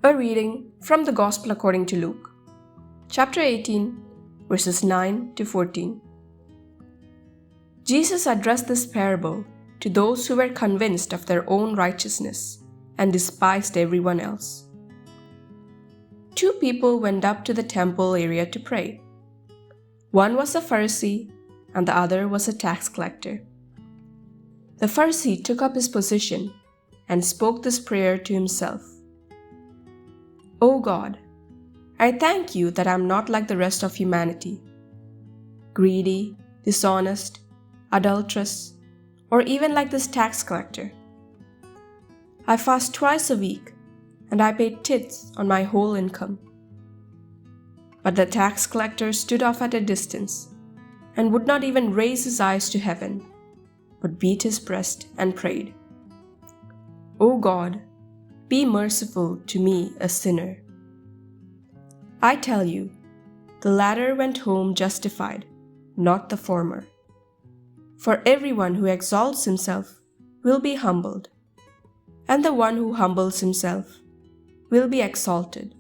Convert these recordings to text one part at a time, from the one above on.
A reading from the Gospel according to Luke, chapter 18, verses 9 to 14. Jesus addressed this parable to those who were convinced of their own righteousness and despised everyone else. Two people went up to the temple area to pray. One was a Pharisee and the other was a tax collector. The Pharisee took up his position and spoke this prayer to himself. "O God, I thank you that I am not like the rest of humanity, greedy, dishonest, adulterous, or even like this tax collector. I fast twice a week and I pay tithes on my whole income." But the tax collector stood off at a distance and would not even raise his eyes to heaven, but beat his breast and prayed, "O God, be merciful to me, a sinner." I tell you, the latter went home justified, not the former. For everyone who exalts himself will be humbled, and the one who humbles himself will be exalted.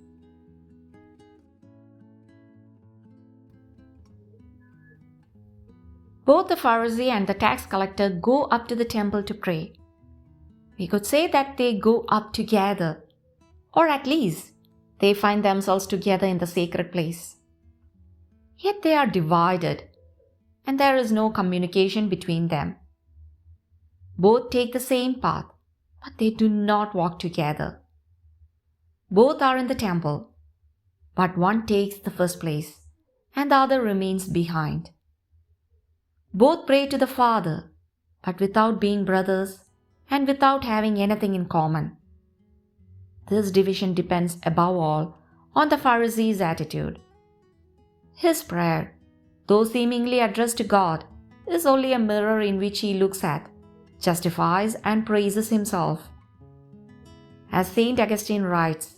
Both the Pharisee and the tax collector go up to the temple to pray. We could say that they go up together, or at least they find themselves together in the sacred place. Yet they are divided, and there is no communication between them. Both take the same path, but they do not walk together. Both are in the temple, but one takes the first place, and the other remains behind. Both pray to the Father, but without being brothers and without having anything in common. This division depends above all on the Pharisee's attitude. His prayer, though seemingly addressed to God, is only a mirror in which he looks at, justifies and praises himself. As St. Augustine writes,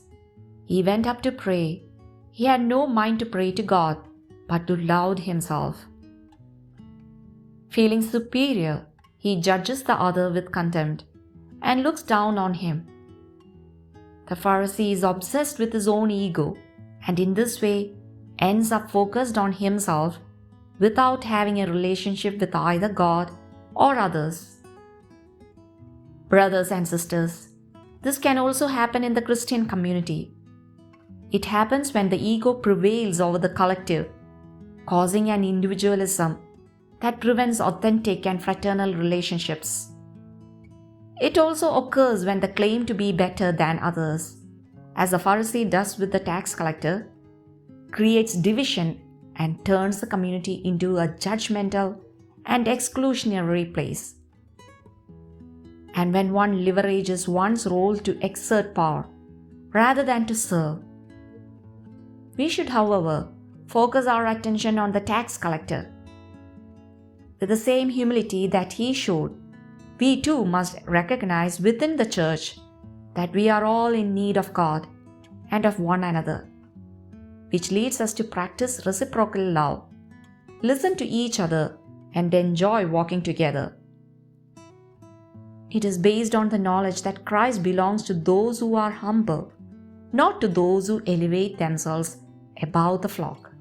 he went up to pray. He had no mind to pray to God, but to laud himself. Feeling superior, he judges the other with contempt and looks down on him. The Pharisee is obsessed with his own ego and in this way ends up focused on himself without having a relationship with either God or others. Brothers and sisters, this can also happen in the Christian community. It happens when the ego prevails over the collective, causing an individualism that prevents authentic and fraternal relationships. It also occurs when the claim to be better than others, as the Pharisee does with the tax collector, creates division and turns the community into a judgmental and exclusionary place. And when one leverages one's role to exert power rather than to serve. We should, however, focus our attention on the tax collector. With the same humility that he showed, we too must recognize within the church that we are all in need of God and of one another, which leads us to practice reciprocal love, listen to each other, and enjoy walking together. It is based on the knowledge that Christ belongs to those who are humble, not to those who elevate themselves above the flock.